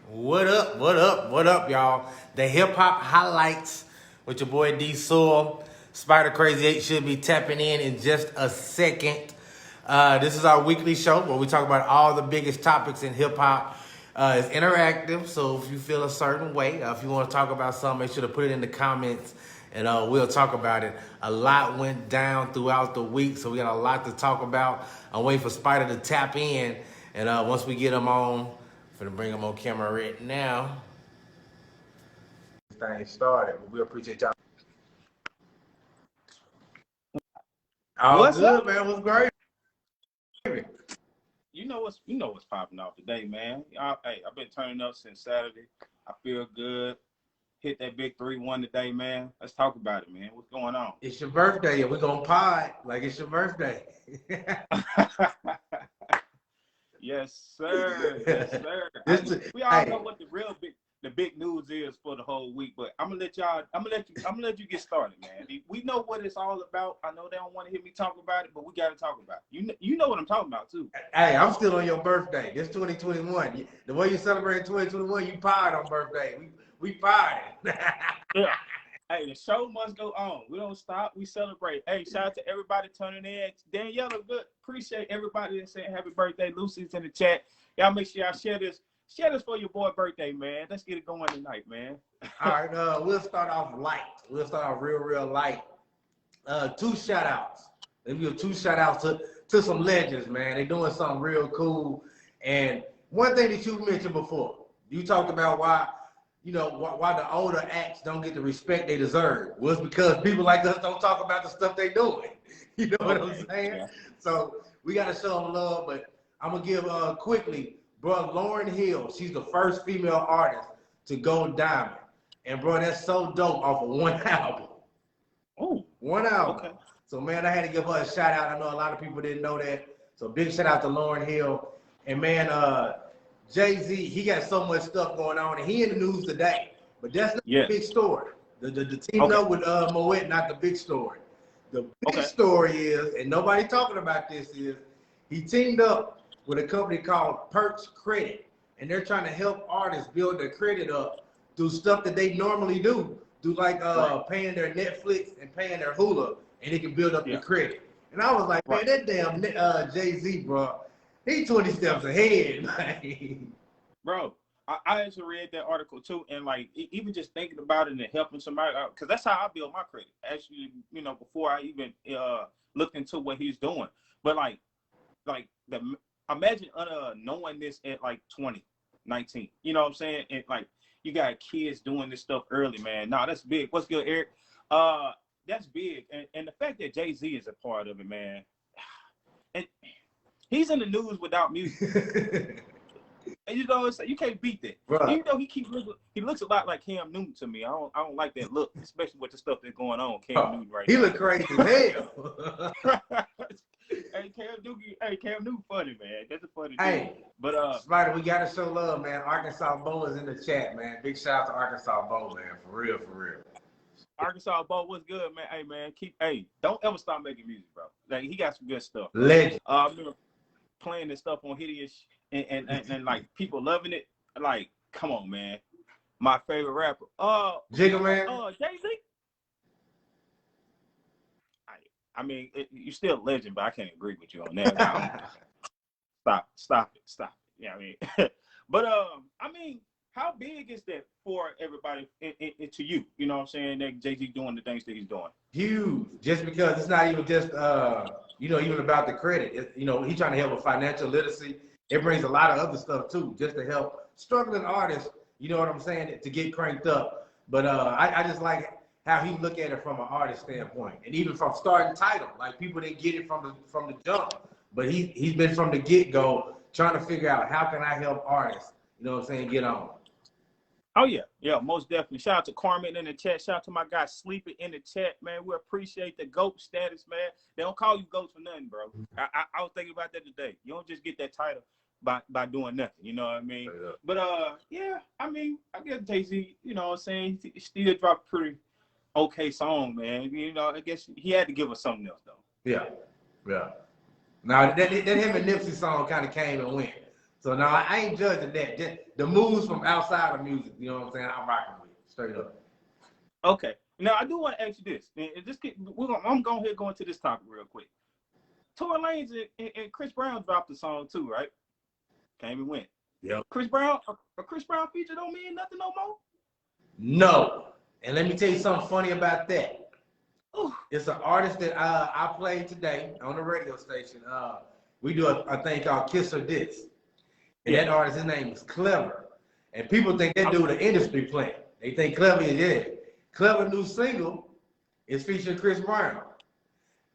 What up, what up, what up, y'all? The hip hop highlights with your boy D Soul. Spider Crazy 8 should be tapping in just a second. This is our weekly show where we talk about all the biggest topics in hip hop. It's interactive, so if you feel a certain way, if you want to talk about something, make sure to put it in the comments and we'll talk about it. A lot went down throughout the week, so we got a lot to talk about. I'm waiting for Spider to tap in, and once we get him on, I'm gonna bring him on camera right now. This thing started, but we appreciate y'all. All What's good, up? man. What's great? You know what's popping off today, man. Hey, I've been turning up since Saturday. I feel good. Hit that big 3-1 today, man. Let's talk about it, man. What's going on? It's your birthday, and we're gonna pod like it's your birthday. Yes, sir. Yes, sir. We all know what the big news is for the whole week, but I'm gonna let you get started, man. We know what it's all about. I know they don't want to hear me talk about it, but we gotta talk about it. You know what I'm talking about too. Hey, I'm still on your birthday. It's 2021. The way you celebrate 2021, you pod on birthday. We pod it. Yeah. Hey, the show must go on. We don't stop. We celebrate. Hey, shout out to everybody tuning in. Daniela, good. Appreciate everybody that's saying happy birthday. Lucy's in the chat. Y'all make sure y'all share this. Share this for your boy birthday, man. Let's get it going tonight, man. All right, we'll start off light. We'll start off real light. 2 shout outs. Let me give 2 shout outs to some legends, man. They're doing something real cool. And one thing that you mentioned before, you talked about why the older acts don't get the respect they deserve. Well, it's because people like us don't talk about the stuff they doing. You know what I'm saying? Yeah. So we got to show them love, but I'm going to give quickly, bro, Lauryn Hill. She's the first female artist to go diamond. And, bro, that's so dope off of 1 album. Oh, 1 album. Okay. So, man, I had to give her a shout out. I know a lot of people didn't know that. So, big shout out to Lauryn Hill. And, man, Jay-Z, he got so much stuff going on, and he in the news today. But that's not the big story. The team up with Moet, not the big story. The big story is, and nobody talking about this, is he teamed up with a company called Perch Credit, and they're trying to help artists build their credit up through stuff that they normally do like paying their Netflix and paying their Hulu, and they can build up their credit. And I was like, man, that damn Jay-Z, bro. He 20 steps ahead, man. Bro, I actually read that article too, and like even just thinking about it and helping somebody out, because that's how I build my credit. Actually, before I even looked into what he's doing. But imagine knowing this at like 20, 19. You know what I'm saying? And like you got kids doing this stuff early, man. Nah, that's big. What's good, Eric? That's big, and the fact that Jay-Z is a part of it, man. And he's in the news without music. And you can't beat that. Right. Even though he looks a lot like Cam Newton to me. I don't like that look, especially with the stuff that's going on. Cam Newton right now. He look crazy as hell. Cam Newton funny, man. That's a funny dude. But Spider, we gotta show love, man. Arkansas Bo is in the chat, man. Big shout out to Arkansas Bo, man. For real. Arkansas Bo, what's good, man? Hey, man, don't ever stop making music, bro. Like he got some good stuff. Legend. I remember playing this stuff on Hideous and like people loving it. Like, come on, man. My favorite rapper. Jigga Man. Jay-Z. I mean, you're still a legend, but I can't agree with you on that. Stop it. Yeah, I mean, but I mean, how big is that for everybody to you? You know what I'm saying? That Jay-Z doing the things that he's doing. Huge. Just because it's not even just even about the credit. He's trying to help with financial literacy. It brings a lot of other stuff too, just to help struggling artists. You know what I'm saying? To get cranked up. But I just like how he look at it from an artist standpoint, and even from starting Tidal. Like people didn't get it from the jump, but he's been from the get-go trying to figure out how can I help artists. You know what I'm saying? Get on. Oh yeah, most definitely. Shout out to Carmen in the chat. Shout out to my guy Sleepy in the chat, man. We appreciate the GOAT status, man. They don't call you GOAT for nothing, bro. I was thinking about that today. You don't just get that title by doing nothing. You know what I mean? But yeah, I mean, I guess Jay-Z, you know what I'm saying, he still dropped pretty okay song, man. I guess he had to give us something else though. Yeah. Now that him and Nipsey song kind of came and went. So now I ain't judging that. Just the moves from outside of music, you know what I'm saying? I'm rocking with it, straight up. Okay. Now I do want to ask you this. I'm going to go into this topic real quick. Tory Lanez and Chris Brown dropped a song too, right? Came and went. Yeah. Chris Brown feature don't mean nothing no more? No. And let me tell you something funny about that. Ooh. It's an artist that I played today on the radio station. We do a thing called Kiss or Diss. And that artist, his name is Clever. And people think that dude an industry plant. They think Clever is it. Clever new single is featuring Chris Brown.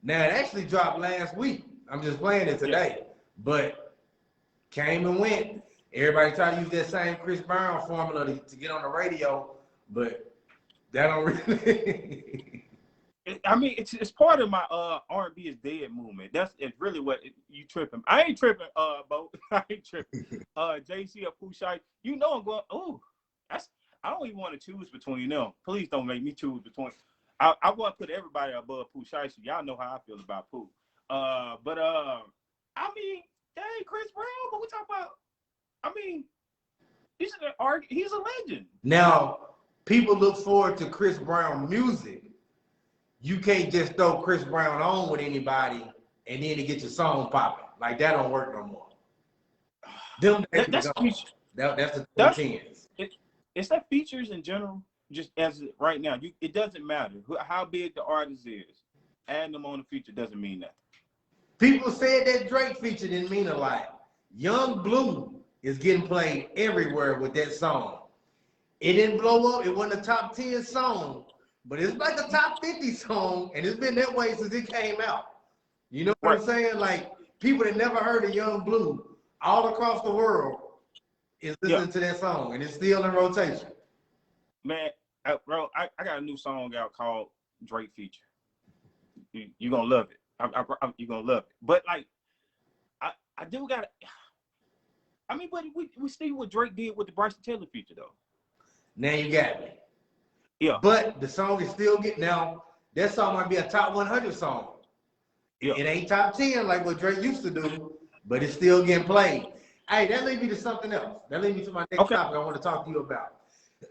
Now, it actually dropped last week. I'm just playing it today. But came and went. Everybody try to use that same Chris Brown formula to get on the radio, but that don't really. I mean, it's part of my R&B is dead movement. It's really what you tripping. I ain't tripping, Bo. I ain't tripping. JC or Pooh Shiesty. You know I'm going. Oh, I don't even want to choose between them. Please don't make me choose between. I want to put everybody above Pooh Shiesty. Y'all know how I feel about Pooh. I mean, that ain't Chris Brown, but we talk about. I mean, he's a legend. Now, people look forward to Chris Brown music. You can't just throw Chris Brown on with anybody and then to get your song popping. Like that don't work no more. That's the 10s. It's that features in general, just as right now. It doesn't matter how big the artist is. Adding them on the feature doesn't mean nothing. People said that Drake feature didn't mean a lot. Young Bleu is getting played everywhere with that song. It didn't blow up. It wasn't a top 10 song, but it's like a top 50 song, and it's been that way since it came out. You know what I'm saying? Like, people that never heard of Young Bleu all across the world is listening to that song, and it's still in rotation. Man, bro, I got a new song out called Drake Feature. You're going to love it. You're going to love it. But, like, I do got to... I mean, but we see what Drake did with the Bryson Tiller feature, though. Now you got me. Yeah. But the song is still getting... Now, that song might be a top 100 song. Yeah. It ain't top 10 like what Drake used to do, but it's still getting played. Hey, that leads me to something else. That leads me to my next topic I want to talk to you about.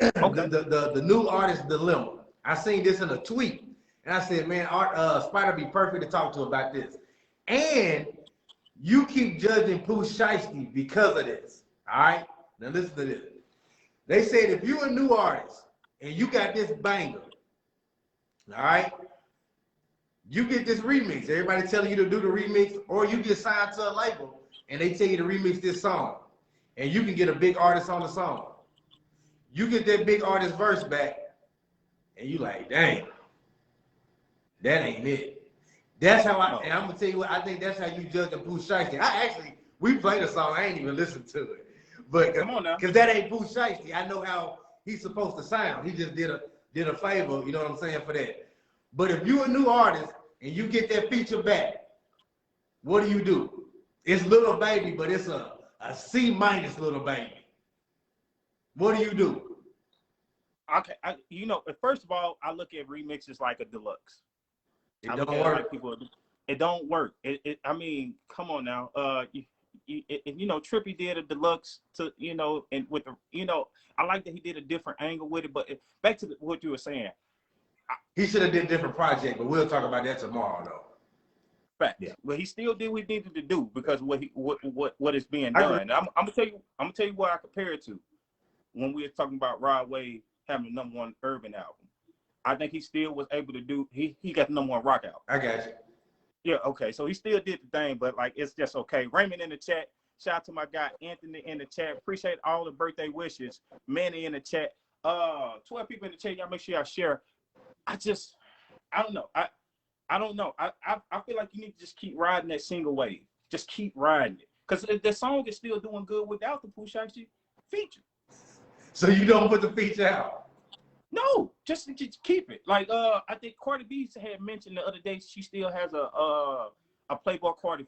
Okay. The new artist dilemma. I seen this in a tweet, and I said, man, Spida be perfect to talk to about this. And you keep judging Pooh Shiesty because of this. All right? Now listen to this. They said if you're a new artist and you got this banger, all right, you get this remix. Everybody telling you to do the remix, or you get signed to a label and they tell you to remix this song. And you can get a big artist on the song. You get that big artist verse back, and you like, dang, that ain't it. That's how and I'm gonna tell you what, I think that's how you judge the Pooh Shiesty. We played a song, I ain't even listened to it. But come on now. Because that ain't Pooh Shiesty. I know how he's supposed to sound. He just did a favor, you know what I'm saying, for that. But if you a new artist and you get that feature back, what do? It's Little Baby, but it's a C- Little Baby. What do? Okay, first of all, I look at remixes like a deluxe. It don't work. Like it don't work. I mean, come on now. Trippy did a deluxe to, and with the, I like that he did a different angle with it. But back to what you were saying. He should have did a different project, but we'll talk about that tomorrow, though. Fact. Yeah. But he still did what he needed to do because what is being done. I'm gonna tell you what I compare it to when we were talking about Rod Wave having the #1 urban album. I think he still was able to do. He got the #1 rock album. I got you. Yeah. Okay. So he still did the thing, but like it's just okay. Raymond in the chat. Shout out to my guy Anthony in the chat. Appreciate all the birthday wishes. Manny in the chat. 12 people in the chat. Y'all make sure y'all share. I don't know. I don't know. I feel like you need to just keep riding that single wave. Just keep riding it. Because the song is still doing good without the Pooh Shiesty feature. So you don't put the feature out? No, just keep it. Like I think Cardi B had mentioned the other day she still has a Playboy Cardi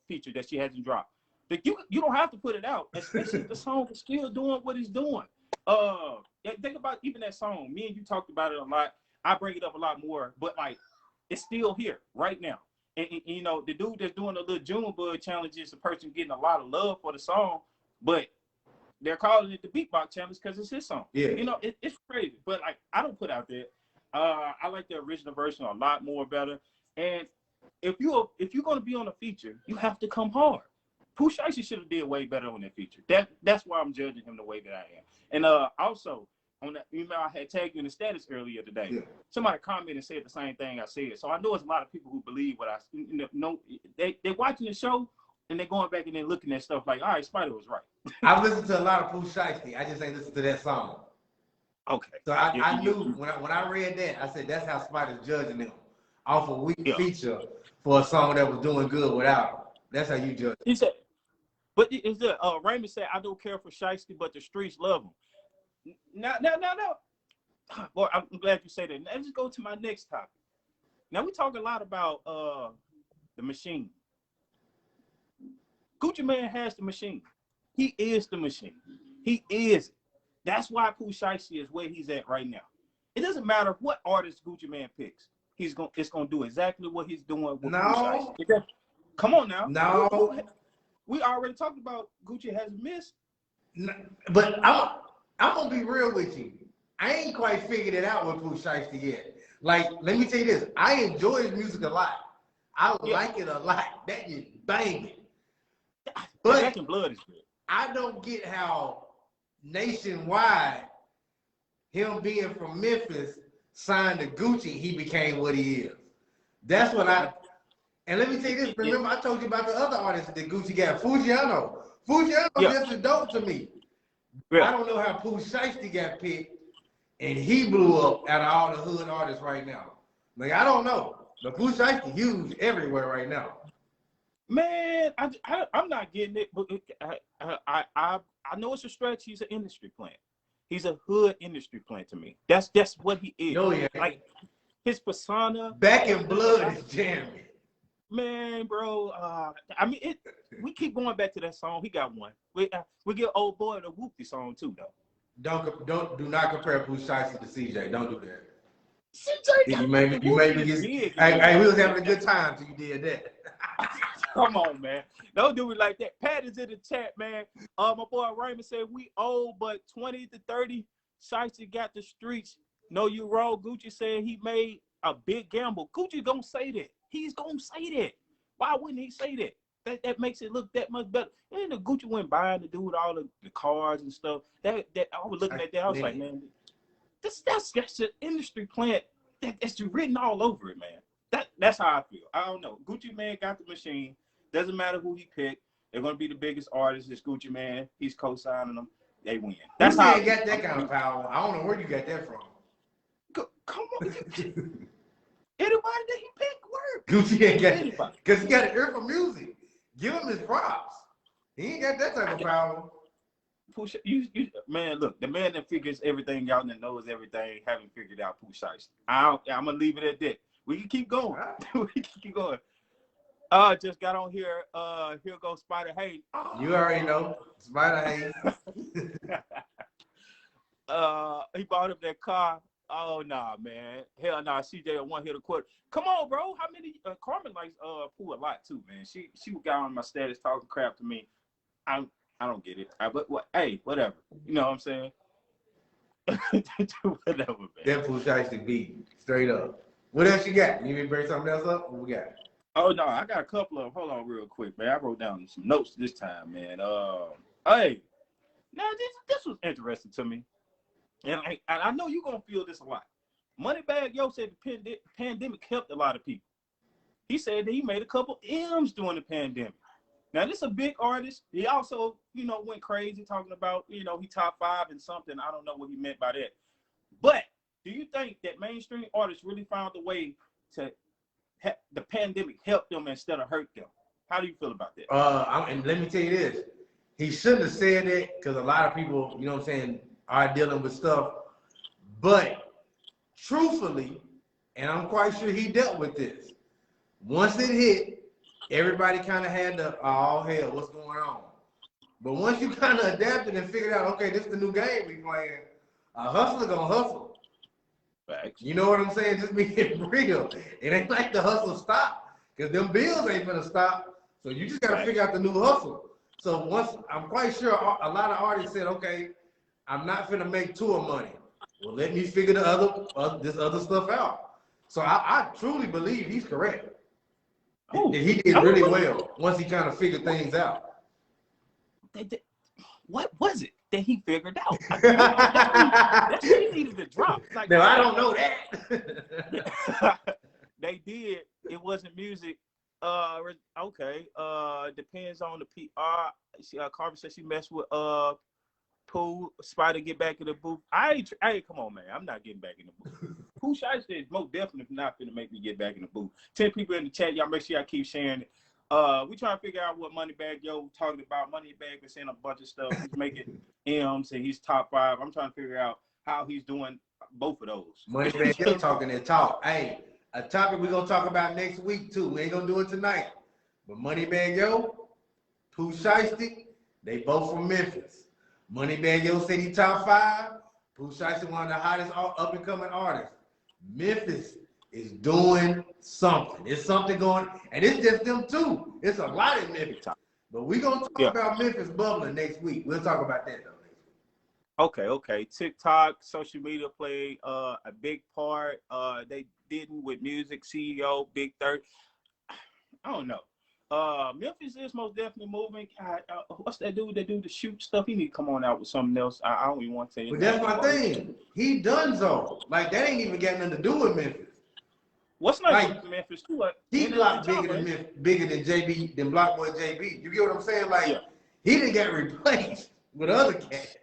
feature that she hasn't dropped. But you don't have to put it out, especially if the song is still doing what it's doing. Think about even that song. Me and you talked about it a lot. I bring it up a lot more, but like it's still here right now. And the dude that's doing the little Junebug challenge is a person getting a lot of love for the song. but they're calling it the Beatbox Challenge because it's his song. Yeah. You know, it's crazy. But like, I don't put out there. I like the original version a lot more better. And if you're gonna be on a feature, you have to come hard. Pooh Shiesty should have did way better on that feature. That's why I'm judging him the way that I am. And also on that email I had tagged you in the status earlier today. Yeah. Somebody commented and said the same thing I said. So I know it's a lot of people who believe what I know. They watching the show and they're going back and they're looking at stuff like, all right, Spida was right. I've listened to a lot of Pooh Shiesty. I just ain't listened to that song. Okay. So I knew when I read that, I said that's how Spida's judging them off a weak feature for a song that was doing good without him. That's how you judge. He said, but is the Raymond said, I don't care for Shiesty, but the streets love him. No. Boy, I'm glad you say that. Now, let's just go to my next topic. Now, we talk a lot about the machine. Gucci Mane has the machine. He is the machine. He is. That's why Pooh Shiesty is where he's at right now. It doesn't matter what artist Gucci Mane picks. It's gonna do exactly what he's doing with Pooh Shiesty. Come on now. No. We already talked about Gucci has missed. No, but I'm gonna be real with you. I ain't quite figured it out with Pooh Shiesty yet. Like, let me tell you this. I enjoy his music a lot. I like it a lot. That is banging. But Back in Blood is good. I don't get how nationwide, him being from Memphis, signed to Gucci, he became what he is. That's what and let me tell you this, remember I told you about the other artists that Gucci got, Fujiano. Just as dope to me. Yeah. I don't know how Pooh Shiesty got picked and he blew up out of all the hood artists right now. Like, I don't know. But Pooh Shiesty huge everywhere right now. Man, I'm not getting it, but I know it's a stretch. He's an industry plant. He's a hood industry plant to me. That's what he is. No, yeah. Like his persona. Back in Blood is jamming. Man, bro. I mean, we keep going back to that song. He got one. We get Old Boy the Whoopty song too, though. Do not compare Pooh Shiesty to CJ. Don't do that. CJ, you made me get. Hey, we was having a good time till you did that. Come on, man. Don't do it like that. Pat is in the chat, man. My boy Raymond said we old, but 20 to 30. Shiesty got the streets. No, you wrong. Gucci said he made a big gamble. Gucci gonna say that. He's gonna say that. Why wouldn't he say that? That makes it look that much better. And the Gucci went buying the dude all the cars and stuff. That I was looking at that. I was like, man, that's an industry plant that's written all over it, man. That's how I feel. I don't know. Gucci Mane got the machine. Doesn't matter who he picked. They're gonna be the biggest artist. It's Gucci Mane. He's co-signing them. They win. That's how. You got that kind of power. I don't know where you got that from. Come on. Anybody that he picked work. Gucci ain't got anybody because he got an ear for music. Give him his props. He ain't got that type of power. Push you man, look, the man that figures everything out and knows everything haven't figured out Pooh Shiesty. I'm gonna leave it at that. We can keep going. We can keep going. Just got on here. Here goes Spida. Hey, you already know Spida. Hey. He bought up that car. Oh nah, man. Hell nah. CJ one hit a quarter. Come on, bro. How many? Carmen likes Pooh a lot too, man. She got on my status talking crap to me. I don't get it. But what? Hey, whatever. You know what I'm saying? Whatever, man. That Pooh Shiesty beat straight up. What else you got? You need to bring something else up? What we got? Oh no, I got a couple of. Hold on, real quick, man. I wrote down some notes this time, man. Hey, now this was interesting to me, and I know you're gonna feel this a lot. Moneybagg Yo said the pandemic helped a lot of people. He said that he made a couple M's during the pandemic. Now, this is a big artist. He also, went crazy talking about, he top 5 and something. I don't know what he meant by that. But do you think that mainstream artists really found a way to the pandemic help them instead of hurt them? How do you feel about that? And let me tell you this. He shouldn't have said it because a lot of people, are dealing with stuff. But truthfully, and I'm quite sure he dealt with this, once it hit, everybody kind of had the, oh, hell, what's going on? But once you kind of adapted and figured out, okay, this is the new game we playing, a hustler gonna hustle. Facts. You know what I'm saying? Just being real. It ain't like the hustle stop, because them bills ain't gonna stop. So you just gotta figure out the new hustle. So once I'm quite sure a lot of artists said, okay, I'm not finna make tour money. Well, let me figure this other stuff out. So I truly believe he's correct. Oh, he did really well once he kind of figured things out. What was it that he figured out? That's what he needed to drop. Like, no, I don't know that. They did. It wasn't music. Okay. Depends on the PR. Carver said she messed with Pooh. Spida get back in the booth. Come on, man. I'm not getting back in the booth. Pooh Shiesty is most definitely not gonna make me get back in the booth. 10 people in the chat. Y'all make sure y'all keep sharing it. We trying to figure out what Moneybagg Yo talking about. Moneybagg is saying a bunch of stuff. He's making M's and he's top 5. I'm trying to figure out how he's doing both of those. Moneybagg Yo talking that talk. Hey, a topic we're gonna talk about next week too. We ain't gonna do it tonight. But Moneybagg Yo, Pooh Shiesty, they both from Memphis. Moneybagg Yo said he top 5. Pooh Shiesty one of the hottest up and coming artists. Memphis is doing something. There's something going, and it's just them two. It's a lot in Memphis. But we're gonna talk about Memphis bubbling next week. We'll talk about that though next week. Okay. TikTok, social media played a big part. They didn't with music, CEO, Big 30. I don't know. Memphis is most definitely moving. What's that dude that do the shoot stuff? He need to come on out with something else. I don't even want to say it. But that's my thing. He done so. Like that ain't even got nothing to do with Memphis. What's nice with Memphis too? He block bigger than JB, than Block Boy JB. You get what I'm saying? Like he didn't get replaced with other cats.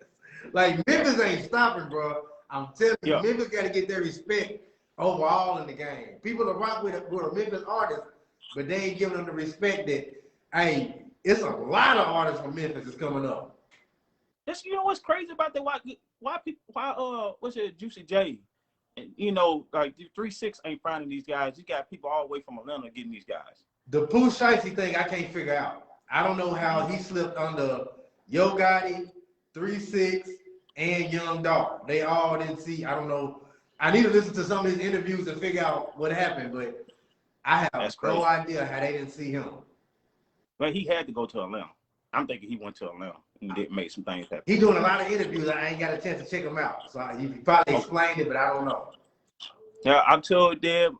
Like Memphis ain't stopping, bro. I'm telling you, Memphis got to get their respect overall in the game. People that rock with a Memphis artist, but they ain't giving them the respect that, hey, it's a lot of artists from Memphis that's coming up. That's, you know what's crazy about that? Why what's it, Juicy J? And, you know, like 3-6 ain't finding these guys. You got people all the way from Atlanta getting these guys. The Pooh Shiesty thing, I can't figure out. I don't know how he slipped under Yo Gotti, 3-6, and Young Dog. They all didn't see. I don't know. I need to listen to some of his interviews and figure out what happened, but I have no idea how they didn't see him. But he had to go to Atlanta. I'm thinking he went to Atlanta and did make some things happen. He's doing a lot of interviews. I ain't got a chance to check him out. So he probably explained it, but I don't know. Yeah, I told them,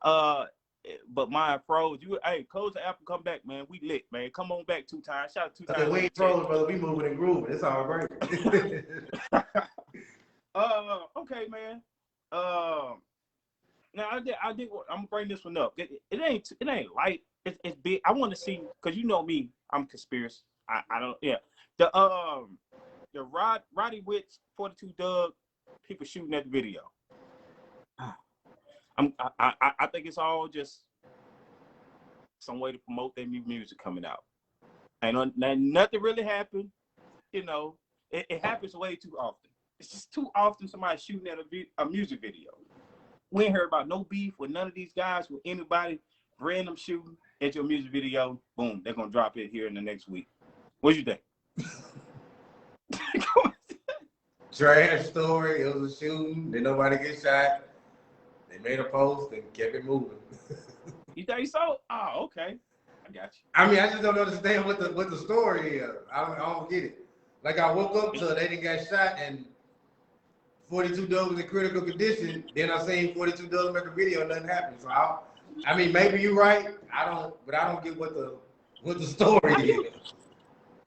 but mine froze. Hey, close the app and come back, man. We lit, man. Come on back 2 times. Shout out 2 times. We ain't froze, brother. We moving and grooving. It's all right. Okay, man. Now I did. I'm gonna bring this one up. It ain't light. It's big. I want to see, because you know me, I'm conspiracy. I don't. Yeah. The Roddy Richh 42 Doug people shooting at the video. I think it's all just some way to promote their new music coming out. And nothing really happened. You know, it happens way too often. It's just too often somebody shooting at a music video. We ain't heard about no beef with none of these guys, with anybody. Random shooting at your music video. Boom, they're gonna drop it here in the next week. What you think? Trash story. It was a shooting. Did nobody get shot? They made a post and kept it moving. You think so? Oh, okay. I got you. I mean, I just don't understand what the story is. I don't get it. Like I woke up to they didn't get shot and 42 Doug was in critical condition. Then I seen 42 Doug make a video and nothing happened. So I mean, maybe you're right. I don't get what the story is.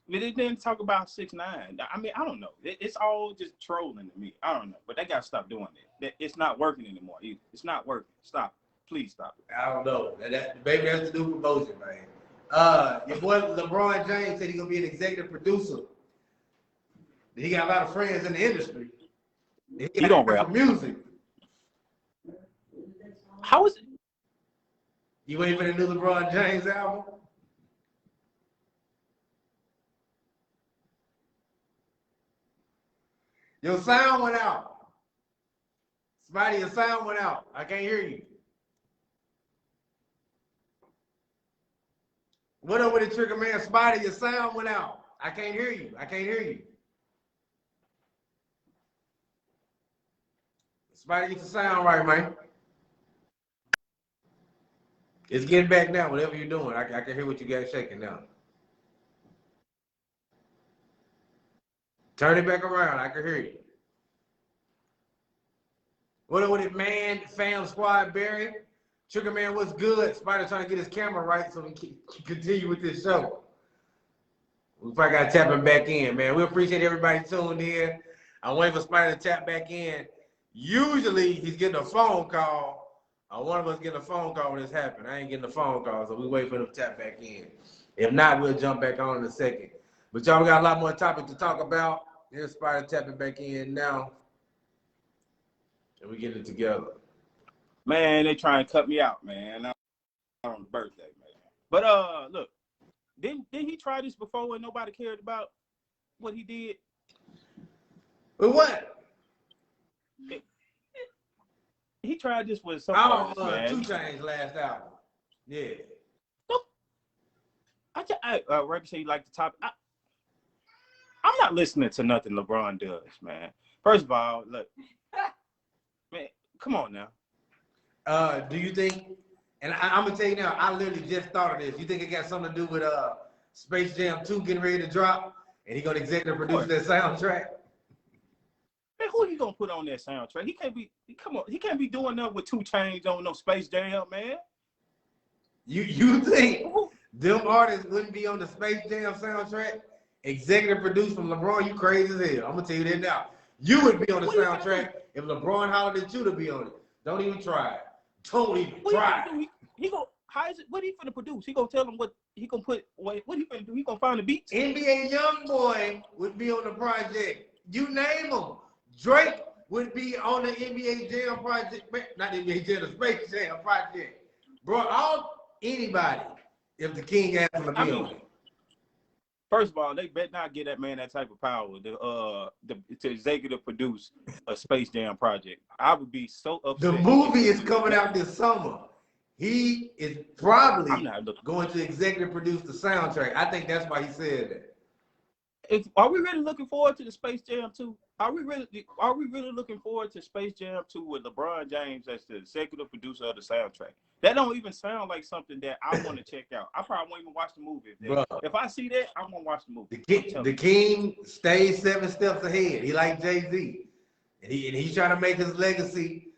They didn't talk about 6ix9ine. I mean, I don't know. It's all just trolling to me. I don't know, but they gotta stop doing it. It's not working anymore either. It's not working. Stop. Please stop it. I don't know. Maybe that's to do with promotion, man. Your boy LeBron James said he's gonna be an executive producer. He got a lot of friends in the industry. He don't rap music. How is it? You waiting for the new LeBron James album? Your sound went out. Spidey, your sound went out. I can't hear you. What up with the trigger man? Spidey, your sound went out. I can't hear you. I can't hear you. Spidey, get the sound right, man. It's getting back now, whatever you're doing. I can hear what you got shaking now. Turn it back around. I can hear you. What with it, man? Fam Squad, Barry. Trigger Man, what's good? Spida trying to get his camera right so we can continue with this show. We probably got to tap him back in, man. We appreciate everybody tuned in. I'm waiting for Spida to tap back in. Usually, he's getting a phone call. One of us getting a phone call when this happened. I ain't getting a phone call, so we wait for him to tap back in. If not, we'll jump back on in a second. But y'all, we got a lot more topics to talk about. Here's Spida tapping back in now. And we get it together. Man, they try and cut me out, man. On the birthday, man. But look, didn't he try this before and nobody cared about what he did? But what? He tried this with some artists, man. 2 Chainz last album. Yeah. Rabbit say you like the topic. I'm not listening to nothing LeBron does, man. First of all, look, man, come on now. Do you think, and I'm going to tell you now, I literally just thought of this. You think it got something to do with Space Jam 2 getting ready to drop, and he going to executive produce that soundtrack? Man, who he going to put on that soundtrack? He can't be doing nothing with 2 Chainz on no Space Jam, man. You think them artists wouldn't be on the Space Jam soundtrack? Executive produced from LeBron? You crazy as hell. I'm going to tell you that now. You would be on the soundtrack if LeBron hollered at you to be on it. Don't even try it. Don't even try. He go. How is it? What he finna produce? He gonna tell him what he gonna put. What he finna do? He gonna find the beats. NBA YoungBoy would be on the project. You name him. Drake would be on the NBA Jam project. Not the NBA Jam, the Space Jam project. Bro, anybody if the King asked him to be on it. First of all, they better not get that man that type of power to executive produce a Space Jam project. I would be so upset. The movie is coming out this summer. He is probably going to executive produce the soundtrack. I think that's why he said that. Are we really looking forward to the Space Jam 2? Are we really looking forward to Space Jam 2 with LeBron James as the executive producer of the soundtrack? That don't even sound like something that I want to check out. I probably won't even watch the movie. If I see that, I'm gonna watch the movie. The King stays 7 steps ahead. He like Jay-Z, and he's trying to make his legacy.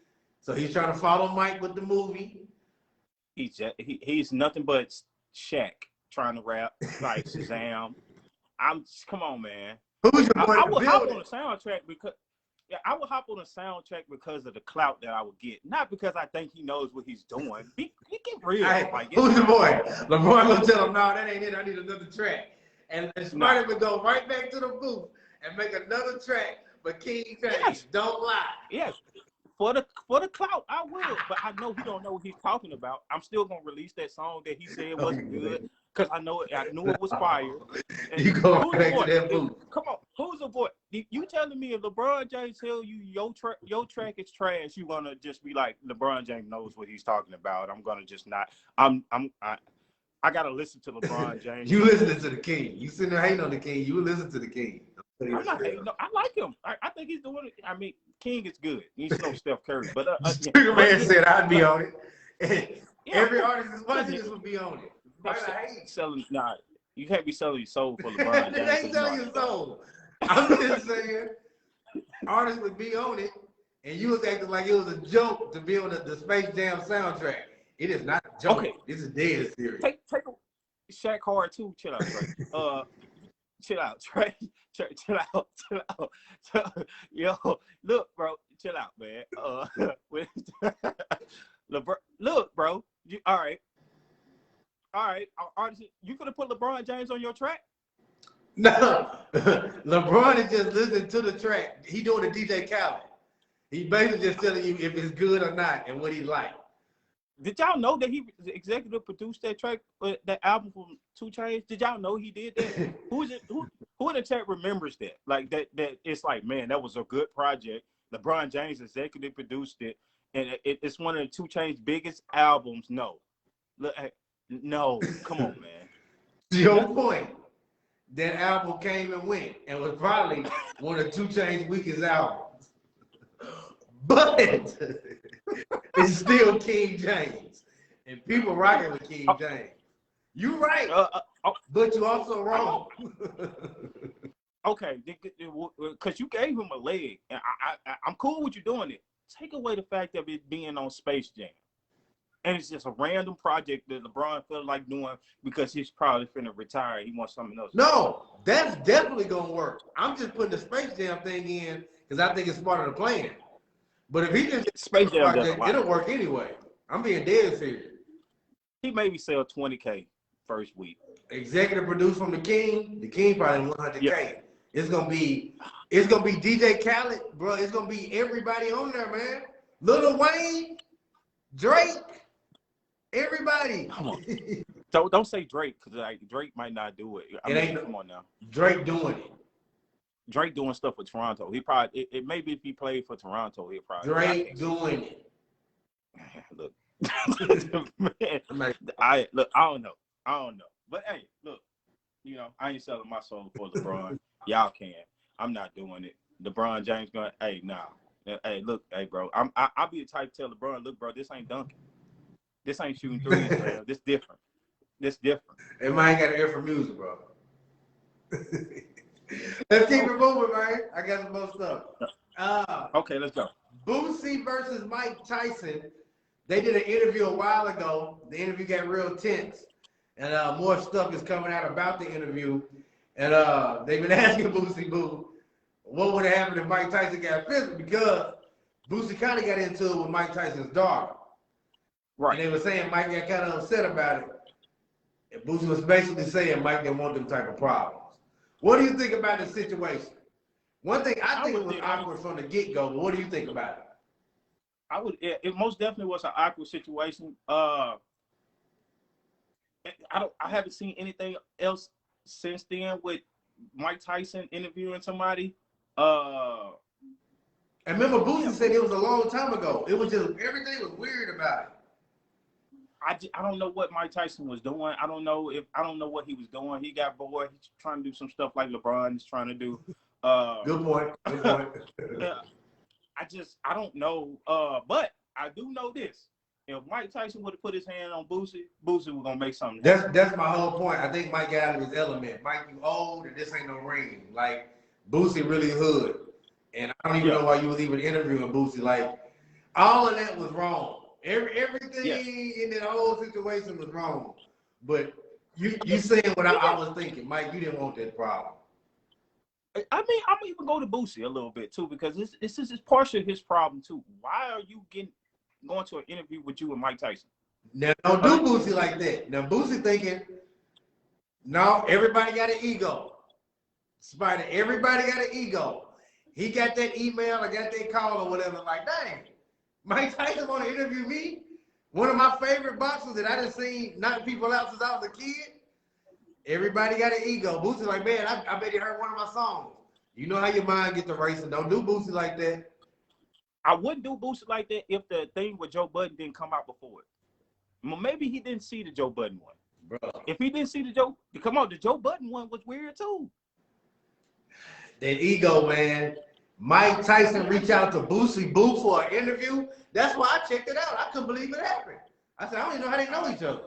So he's trying to follow Mike with the movie. He's nothing but Shaq trying to rap like Shazam. Come on, man. Who's your boy? I would hop on the soundtrack because I would hop on the soundtrack because of the clout that I would get, not because I think he knows what he's doing. He get real. Hey, who's your boy? LeBron gonna tell him, no, that ain't it. I need another track. And Spida would go right back to the booth and make another track. But King James, don't lie. Yes. For the clout, I will, but I know he don't know what he's talking about. I'm still gonna release that song that he said wasn't good because I knew it was fire. And you go back to that booth. Come on, who's the boy? You telling me if LeBron James tell you your track is trash, you gonna just be like LeBron James knows what he's talking about? I'm gonna just not. I gotta listen to LeBron James. You listening to the King? You sitting there hating on the King? You listen to the King? I'm not hating. No, I like him. I think he's doing it. I mean, King is good. He's no Steph Curry, but Trigger Man said I'd be on it. Every artist is watching this will be on it. You can't be selling your soul for LeBron James. They ain't selling your soul. I'm just saying, artists would be on it, and you was acting like it was a joke to be on the Space Jam soundtrack. It is not a joke. Okay. This is dead serious. Take a Shaq Hard too. Chill out, Trey. Chill out, Trey. Chill out. Yo, look, bro. Chill out, man. Look, bro. All right. Artist, you gonna put LeBron James on your track? No. LeBron is just listening to the track. He doing the DJ Khaled. He basically just telling you if it's good or not and what he like. Did y'all know that he executive produced that track, that album from 2 Chainz? Did y'all know he did that? Who in the chat remembers that? Like that it's like, man, that was a good project. LeBron James executive produced it, and it's one of the 2 Chainz biggest albums. No, come on, man. To your point, that album came and went, and was probably one of 2 Chainz weakest albums. But it's still King James, and people rocking with King James. You right, but you also wrong. Okay, because you gave him a leg, and I'm cool with you doing it. Take away the fact of it being on Space Jam, and it's just a random project that LeBron felt like doing because he's probably finna retire. He wants something else. No, that's definitely gonna work. I'm just putting the Space Jam thing in because I think it's smarter than playing. But if he just Space Jam project, it'll work anyway. I'm being dead serious. He maybe sell 20K first week. Executive produced from the King probably 100K. Yeah. It's gonna be DJ Khaled, bro. It's gonna be everybody on there, man. Lil Wayne, Drake, everybody. Come on. Don't say Drake, because like Drake might not do it. Come on now. Drake doing it. Drake doing stuff for Toronto. He probably it maybe if he played for Toronto, he'll probably Drake doing it. Look. Man, I don't know. But hey, look, you know, I ain't selling my soul for LeBron. Y'all can. I'm not doing it. LeBron James going, hey, nah. Hey, look, hey, bro. I'll be the type to tell LeBron, look, bro, this ain't dunking. This ain't shooting threes, bro. This different. This different. Hey, man, I ain't got to hear from music, bro. Let's keep it moving, man. I got some more stuff. Okay, let's go. Boosie versus Mike Tyson. They did an interview a while ago. The interview got real tense. And more stuff is coming out about the interview. And they've been asking Boosie Boo what would have happened if Mike Tyson got physical, because Boosie kind of got into it with Mike Tyson's daughter. Right. And they were saying Mike got kind of upset about it. And Boosie was basically saying Mike didn't want them type of problems. What do you think about the situation? One thing, I think it was awkward from the get-go, but what do you think about it? It most definitely was an awkward situation. I haven't seen anything else since then with Mike Tyson interviewing somebody. And remember, Boosie said it was a long time ago. It was just everything was weird about it. I don't know what Mike Tyson was doing. I don't know what he was doing. He got bored. He's trying to do some stuff like LeBron is trying to do. Good point. Good point. I don't know. But I do know this. If Mike Tyson would have put his hand on Boosie was gonna make something happen. That's my whole point. I think Mike got out of his element. Mike, you old and this ain't no ring. Like Boosie really hood. And I don't even know why you was even interviewing Boosie. Like all of that was wrong. Everything in that whole situation was wrong. But you saying what I was thinking, Mike, you didn't want that problem. I mean, I'm even go to Boosie a little bit too, because this is partially his problem too. Why are you going to an interview with you and Mike Tyson? Now, don't do Boosie like that. Now, Boosie thinking, no, everybody got an ego. Spida, everybody got an ego. He got that email or got that call or whatever. Like, dang, Mike Tyson want to interview me? One of my favorite boxers that I done seen knock people out since I was a kid. Everybody got an ego. Boosie like, man, I bet he heard one of my songs. You know how your mind gets to racing. Don't do Boosie like that. I wouldn't do Boosie like that if the thing with Joe Budden didn't come out before it. Well, maybe he didn't see the Joe Budden one. Bro. If he didn't see the Joe Budden one was weird too. That ego, man. Mike Tyson reached out to Boosie Boo for an interview. That's why I checked it out. I couldn't believe it happened. I said, I don't even know how they know each other.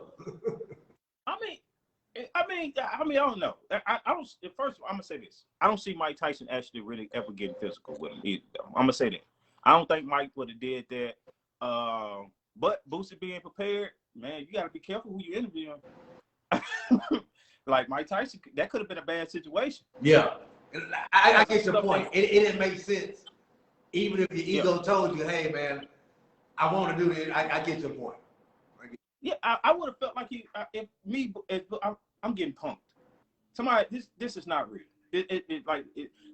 I don't know. I don't. First of all, I'm gonna say this. I don't see Mike Tyson actually really ever getting physical with him either. Though. I'm gonna say that. I don't think Mike would have did that. But Boosie being prepared, man, you gotta be careful who you interviewing. Like Mike Tyson, that could have been a bad situation. Yeah, I get your point. It didn't make sense. Even if your ego told you, hey man, I want to do this, I get your point. Yeah, I would have felt like I'm getting punked. Somebody, this is not real.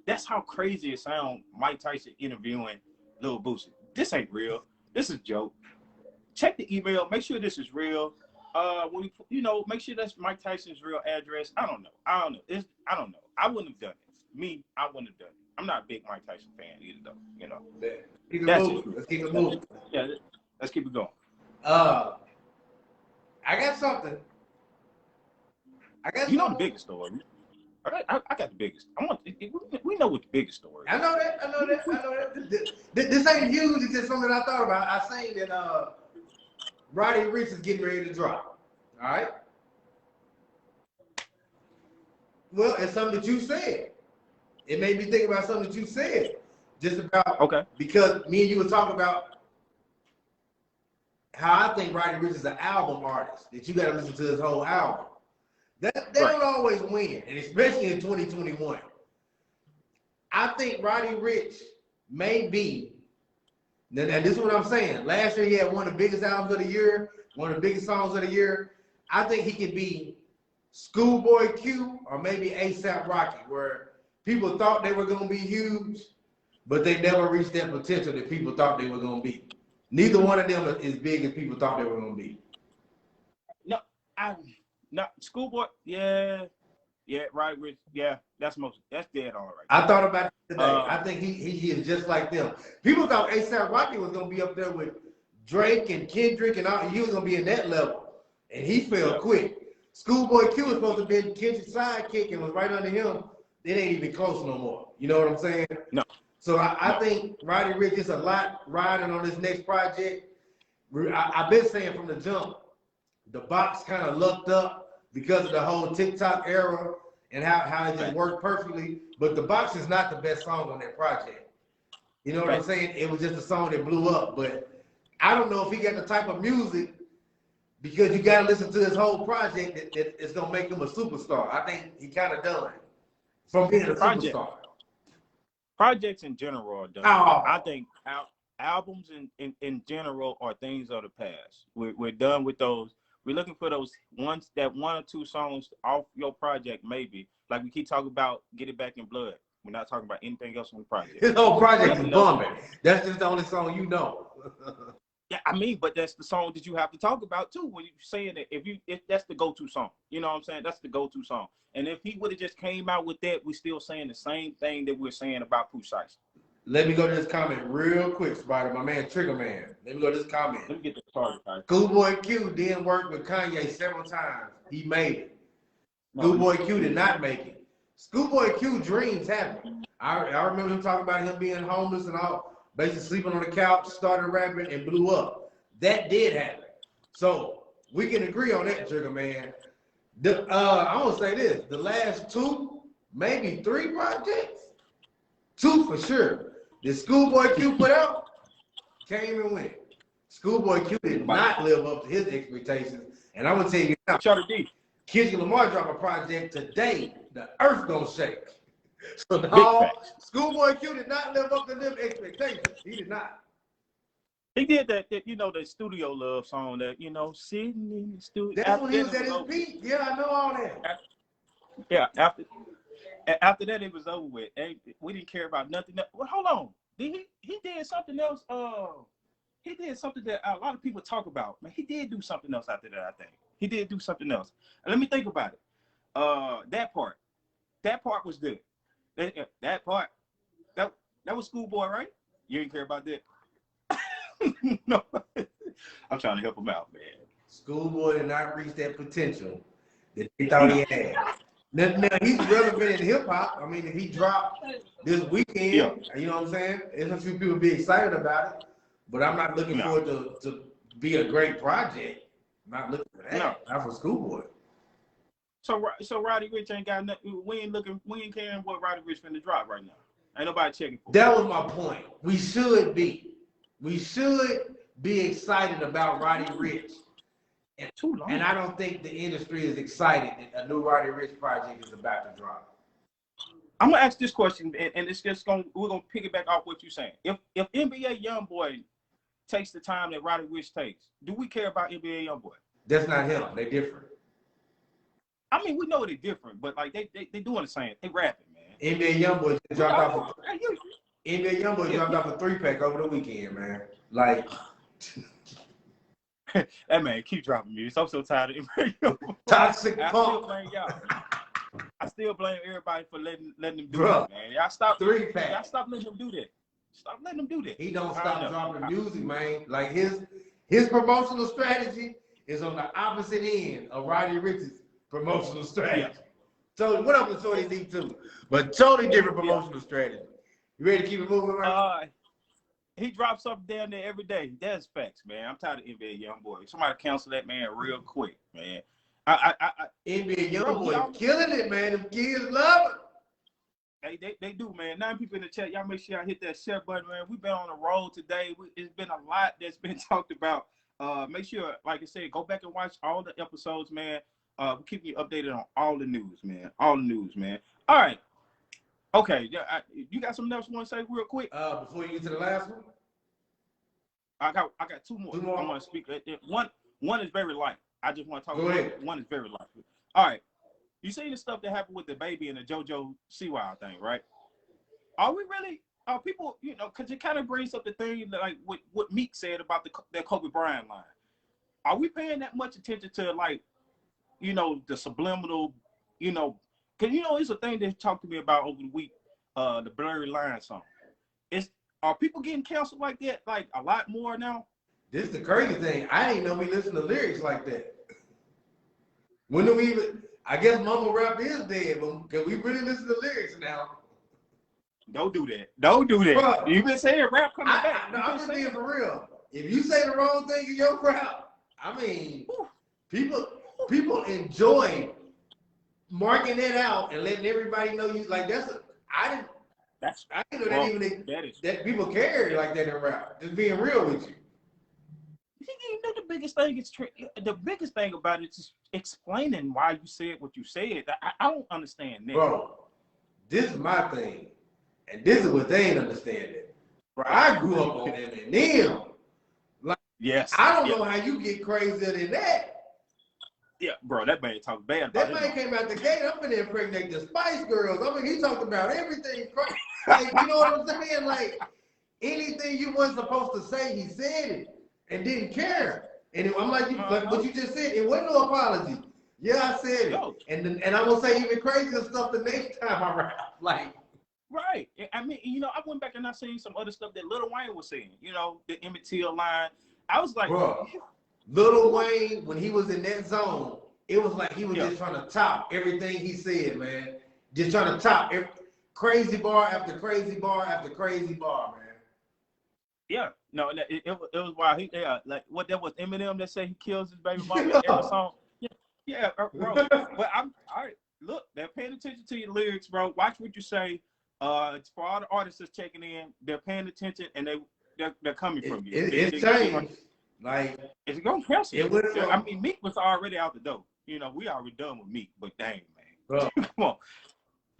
That's how crazy it sounds. Mike Tyson interviewing Lil Boosie. This ain't real. This is a joke. Check the email. Make sure this is real. Make sure that's Mike Tyson's real address. I don't know. I don't know. I wouldn't have done it. I wouldn't have done it. I'm not a big Mike Tyson fan either, though. You know. Let's keep it moving. Yeah, let's keep it going. I got something. You know the biggest story. I got the biggest. We know what the biggest story is. I know that. This ain't huge. It's just something I thought about. I seen that Roddy Richh is getting ready to drop. All right. Well, it's something that you said. it made me think about something that you said. Just about, okay, because me and you were talking about how I think Roddy Richh is an album artist, that you got to listen to his whole album. They don't always win, and especially in 2021. I think Roddy Richh may be, now this is what I'm saying. Last year he had one of the biggest albums of the year, one of the biggest songs of the year. I think he could be Schoolboy Q or maybe A$AP Rocky, where people thought they were going to be huge, but they never reached that potential that people thought they were going to be. Neither one of them is big as people thought they were going to be. No, Schoolboy, yeah, Roddy Richh, yeah, that's dead all right. I thought about it today. I think he is just like them. People thought A$AP Rocky was going to be up there with Drake and Kendrick and all. He was going to be in that level, and he fell quick. Schoolboy Q was supposed to be Kendrick's sidekick and was right under him. It ain't even close no more. You know what I'm saying? No. So I think Roddy Richh is a lot riding on this next project. I've been saying from the jump, the box kind of lucked up because of the whole TikTok era and how it just worked perfectly. But the box is not the best song on that project. You know what I'm saying? It was just a song that blew up. But I don't know if he got the type of music, because you got to listen to his whole project that it's going to make him a superstar. I think he kind of done from being a superstar. Projects in general are done. Oh. I think albums in general are things of the past. We're done with those. We're looking for those ones, that one or two songs off your project, maybe. Like we keep talking about Get It Back in Blood. We're not talking about anything else on the project. His whole project is bumping. That's just the only song you know. Yeah, I mean, but that's the song that you have to talk about too. When you're saying that, if that's the go-to song, you know what I'm saying? That's the go-to song. And if he would have just came out with that, we're still saying the same thing that we're saying about Pooh Shiesty. Let me go to this comment real quick, Spida. My man Trigger Man. Let me go to this comment. Let me get the party. Schoolboy Q did work with Kanye several times. He made it. Schoolboy Q did not make it. Schoolboy Q dreams happened. I remember him talking about him being homeless and all, basically sleeping on the couch, started rapping, and blew up. That did happen. So we can agree on that, Trigger Man. I want to say this. The last two, maybe three projects, two for sure, that Schoolboy Q put out, came and went. Schoolboy Q did not live up to his expectations. And I'm going to tell you now, Kendrick Lamar dropped a project today, the earth gonna shake. So no, Schoolboy Q did not live up to them expectations. He did not. He did that, the studio love song that, sitting in the studio. That's when he was at his peak. Yeah, I know all that. Yeah, after that, it was over with. We didn't care about nothing else. Well, hold on. He did something else. He did something that a lot of people talk about. Man, he did do something else after that, I think. He did do something else. And let me think about it. That part was good. That part, that was Schoolboy, right? You didn't care about that? No. I'm trying to help him out, man. Schoolboy did not reach that potential that he thought he had. Now he's relevant in hip hop. I mean, if he dropped this weekend, you know what I'm saying? There's a few people be excited about it, but I'm not looking for it to be a great project. I'm not looking for that. No. Not for Schoolboy. So Roddy Richh ain't got nothing. We ain't caring what Roddy Richh finna drop right now. Ain't nobody checking for that. Was my point. We should be excited about Roddy Richh. And I don't think the industry is excited that a new Roddy Richh project is about to drop. I'm gonna ask this question, and it's just we're gonna piggyback off what you're saying. If NBA YoungBoy takes the time that Roddy Richh takes, do we care about NBA YoungBoy? That's not him. They're different. I mean, we know they're different, but like they doing the same. They rapping, man. NBA YoungBoy dropped off. NBA YoungBoy dropped off a 3-pack over the weekend, man. Like. That man keep dropping music. I'm so tired of it. Toxic punk. I still blame everybody for letting them do that, man. Y'all stop 3-pack. Y'all stop letting them do that. Stop letting them do that. He don't stop dropping music, man. Like his promotional strategy is on the opposite end of Roddy Rich's promotional strategy. Yeah. So what up with Shorty D2? But totally different promotional strategy. You ready to keep it moving, man? He drops something down there every day. That's facts, man. I'm tired of NBA YoungBoy. Somebody cancel that man real quick, man. NBA YoungBoy killing it, man. Them kids love it. They do, man. 9 people in the chat. Y'all make sure y'all hit that share button, man. We've been on the road today. It's been a lot that's been talked about. Make sure, like I said, go back and watch all the episodes, man. We'll keep you updated on all the news, man. All the news, man. All right. Okay. Yeah. You got something else you want to say real quick? Before you get to the last one? I got 2 more. I want to speak. One is very light. I just want to talk about it. One is very light. All right. You see the stuff that happened with the baby and the JoJo Siwa thing, right? Are people, you know, because it kind of brings up the thing that, like what Meek said about that Kobe Bryant line. Are we paying that much attention to, like, you know, the subliminal, you know, because, you know, it's a thing they talked to me about over the week, the Blurry Line song. Are people getting canceled like that, like, a lot more now? This is the crazy thing. I didn't know we listened to lyrics like that. When do we even... I guess mumble rap is dead, but can we really listen to lyrics now? Don't do that. Don't do that. Bro, you been saying rap coming back. No, I'm just being for real. If you say the wrong thing in your rap, I mean, people enjoy marking it out and letting everybody know you like I didn't know that people care like that in rap. Just being real with you. You know, the biggest thing about it is explaining why you said what you said. I don't understand that. Bro, this is my thing, and this is what they ain't understanding. Bro, I grew up on Eminem. Like, yes, I don't know how you get crazier than that. Yeah, bro, that man talked bad about that. That man came out the gate. I'm gonna impregnate the Spice Girls. I mean, he talked about everything. Like, you know what I'm saying? Like, anything you weren't supposed to say, he said it. And didn't care. And I'm like, like what you just said, it wasn't no apology. Yeah, I said it. And I'm gonna say even crazier stuff the next time I rap. Like, right. I mean, you know, I went back and I seen some other stuff that Lil Wayne was saying. You know, the Emmett Till line. I was like, bro, Lil Wayne, when he was in that zone, it was like he was just trying to top everything he said, man. Just trying to top crazy bar after crazy bar after crazy bar, man. Yeah, no, it was wild. Like what that was Eminem that said he kills his baby mama in every song. Yeah, bro. But all right. Look, they're paying attention to your lyrics, bro. Watch what you say. For all the artists that's checking in, they're paying attention and they're coming from you. It's changed. Like, it's gonna cancel. I mean, Meek was already out the door. You know, we already done with Meek, but dang, man, come on.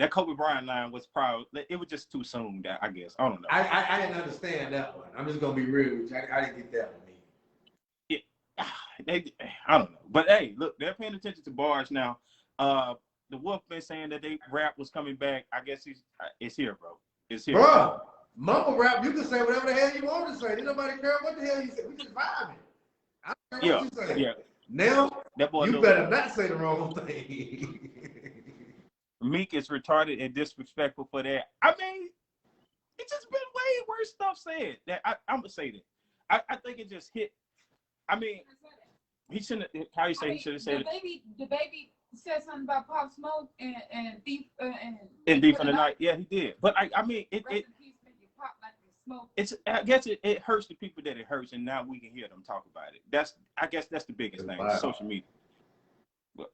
That Kobe Bryant line was probably, it was just too soon, I guess. I don't know. I didn't understand that one. I'm just going to be real with you. I didn't get that one. Yeah, I don't know. But, hey, look, they're paying attention to bars now. The Wolf been saying that they rap was coming back. I guess it's here, bro. It's here. Bro, mumble rap, you can say whatever the hell you want to say. Ain't nobody care what the hell you say. We just vibing. I don't care what you say. Yeah. Now, you better not say the wrong thing. Meek is retarded and disrespectful for that. I mean, it's just been way worse stuff said. That I'm gonna say that. I think it just hit. I mean, he shouldn't. How you say he should have said it? The baby said something about Pop Smoke and Thief and Thief in the Night. Yeah, he did. But I mean, I guess it hurts the people that it hurts, and now we can hear them talk about it. I guess that's the biggest thing. Wow. Social media. But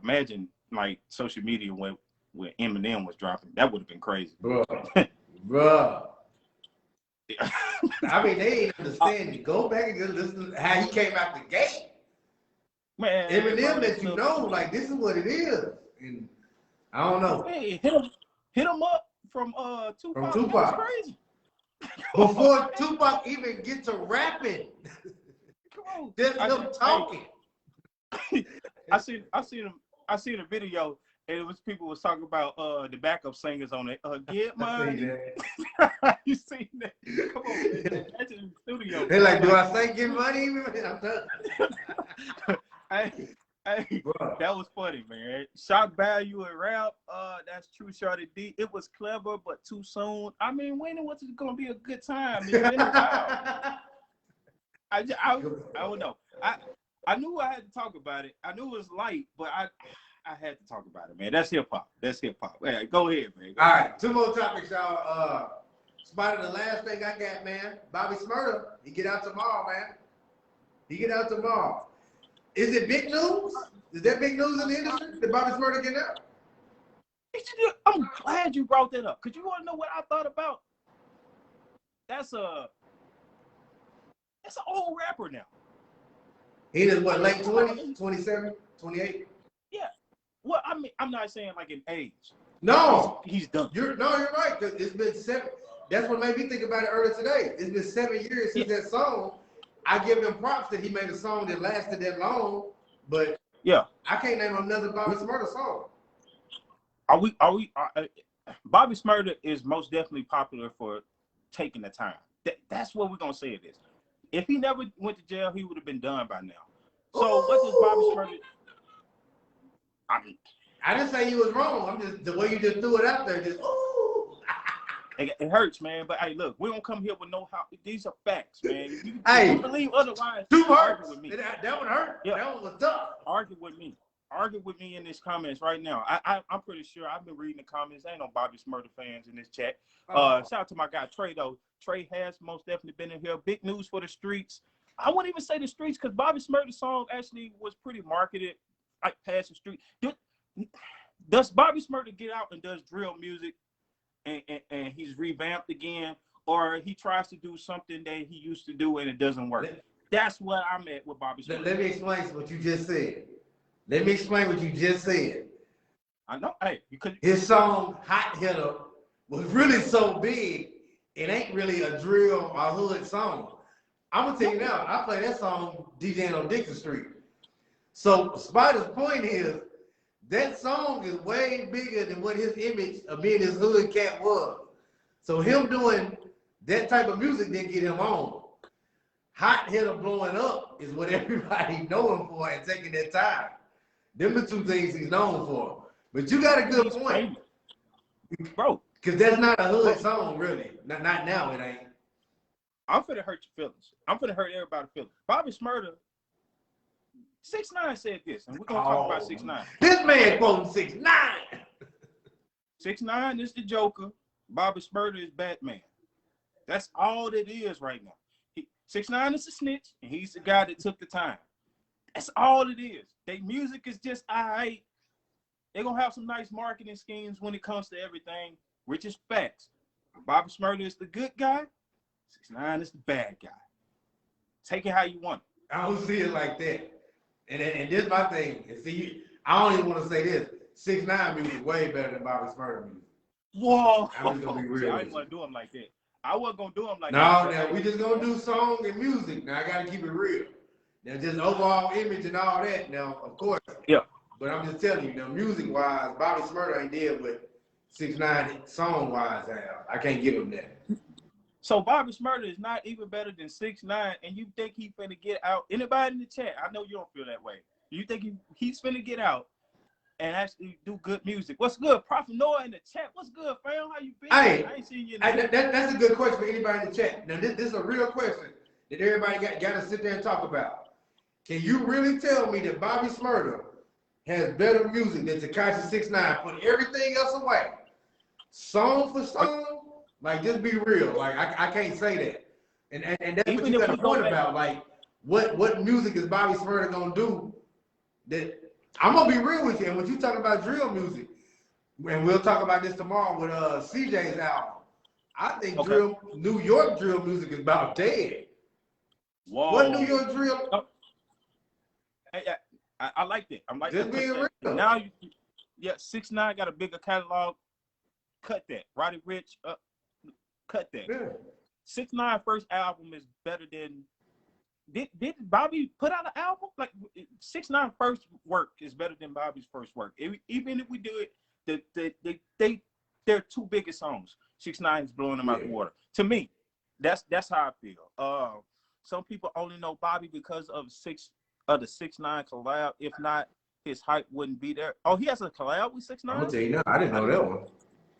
imagine like social media when Eminem was dropping, that would have been crazy. Bro. I mean, they ain't understand it. Go back and listen to how he came out the gate. Man, Eminem let you know, like, this is what it is. And I don't know. Hey, hit him up from Tupac. From Tupac. That was crazy. Before Tupac even get to rapping. Come on. Just him talking. I seen a video. And it was people was talking about the backup singers on it. Get money. You seen that? Come on, man. That's in the studio. They're like, do I say get money? I'm done. Hey, that was funny, man. Shock value and rap. That's true, Shorty D. It was clever, but too soon. I mean, when was it gonna be a good time? It's been a while. I don't know. I knew I had to talk about it. I knew it was light, but I had to talk about it, man. That's hip hop. Hey, go ahead, man. All right, 2 more topics, y'all. Spida, the last thing I got, man. Bobby Shmurda, he get out tomorrow, man. He get out tomorrow. Is it big news? Is that big news in the industry that Bobby Shmurda get out? I'm glad you brought that up. Cause you want to know what I thought about? That's an old rapper now. He is what, late 20s, 27, 28? Yeah. Well, I mean, I'm not saying like in age. No, he's done. You're right. Cause it's been 7. That's what made me think about it earlier today. It's been 7 years since that song. I give him props that he made a song that lasted that long, but yeah, I can't name another Bobby Shmurda song. Bobby Shmurda is most definitely popular for taking the time. That's what we're gonna say it is. If he never went to jail, he would have been done by now. So what does Bobby Shmurda? I didn't say you was wrong. I'm just, the way you just threw it out there, just ooh. It hurts, man. But hey, look, we don't come here with no how. These are facts, man. You believe otherwise, argue with me. That one hurt. Yeah. That one was tough. Argue with me. Argue with me in these comments right now. I'm pretty sure I've been reading the comments. Ain't no Bobby Shmurda fans in this chat. Shout out to my guy Trey though. Trey has most definitely been in here. Big news for the streets. I wouldn't even say the streets because Bobby Shmurda's song actually was pretty marketed, like past the street. Does Bobby Shmurda get out and does drill music and he's revamped again, or he tries to do something that he used to do and it doesn't work? That's what I'm at with Bobby Shmurda. Let me explain what you just said. I know. Hey, his song "Hot Hitter" was really so big, it ain't really a drill or hood song. I'm gonna tell you now. I play that song DJing on Dixon Street. So Spida's point is that song is way bigger than what his image of being his hood cat was. So him doing that type of music didn't get him on. Hot Hitter blowing up is what everybody know him for and taking their time. Them the two things he's known for. But you got a good point. Bro. Because that's not a hood song, really. Not now, it ain't. I'm finna hurt your feelings. I'm finna hurt everybody's feelings. Bobby Shmurda, 6ix9ine said this, and we're gonna talk about 6ix9ine. This man quoting 6ix9ine. 6ix9ine is the Joker. Bobby Shmurda is Batman. That's all it is right now. 6ix9ine is a snitch, and he's the guy that took the time. That's all it is. Their music is just alright. They're gonna have some nice marketing schemes when it comes to everything, which is facts. Bobby Shmurda is the good guy. 6ix9ine is the bad guy. Take it how you want it. I don't see it like that. And this is my thing. And see, I don't even want to say this. 6ix9ine music is way better than Bobby Shmurda music. Whoa! I'm just gonna be real. I didn't want to do him like that. I wasn't gonna do him like that. No, now we just gonna do song and music. Now I gotta keep it real. Now just overall image and all that. Now, of course. Yeah. But I'm just telling you, now music-wise, Bobby Shmurda ain't dead with 6ix9ine song-wise. I can't give him that. So Bobby Shmurda is not even better than 6ix9ine, and you think he's finna get out? Anybody in the chat? I know you don't feel that way. You think he's finna get out and actually do good music? What's good, Prophet Noah in the chat? What's good, fam? How you been? Hey, I ain't seen you. In the that's a good question for anybody in the chat. Now this is a real question that everybody got to sit there and talk about. Can you really tell me that Bobby Shmurda has better music than Takeshi 6ix9ine? Put everything else away, song for song. Like, just be real. Like, I can't say that. And that's what you got a point about. Like, what music is Bobby Shmurda gonna do? That I'm gonna be real with you. And when you talk about drill music, and we'll talk about this tomorrow with CJ's album, I think New York drill music is about dead. Whoa. What New York drill? Oh. I like that. I'm like just being real. Now, 6ix9ine got a bigger catalog. Cut that. Roddy Richh, cut that. Yeah. 6ix9ine first album is better than. Did Bobby put out an album? Like 6ix9ine first work is better than Bobby's first work. Even if we do it, they're two biggest songs. 6ix9ine's blowing them out the water. To me, that's how I feel. Some people only know Bobby because of the 6ix9ine collab. If not, his hype wouldn't be there. Oh, he has a collab with 6ix9ine? I'm gonna tell you now, I didn't know that one.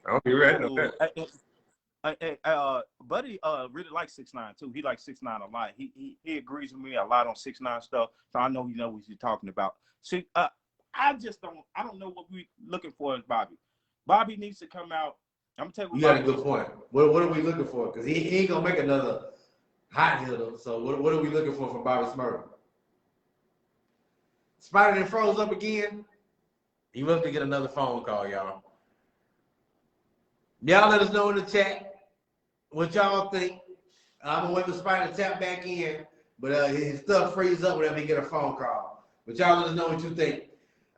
I don't be ready to know that. Buddy really likes 6ix9ine too. He likes 6ix9ine a lot. He agrees with me a lot on 6ix9ine stuff. So I know he knows what he's talking about. See, I don't know what we're looking for as Bobby. Bobby needs to come out. I'm gonna tell you. You got a good point. What are we looking for? Because he ain't gonna make another hot hitter. So what are we looking for from Bobby Shmurda? Spida then froze up again. He must be getting another phone call, y'all. Y'all let us know in the chat what y'all think. I'm gonna wait for Spida to tap back in, but his stuff frees up whenever he get a phone call. But y'all let us know what you think.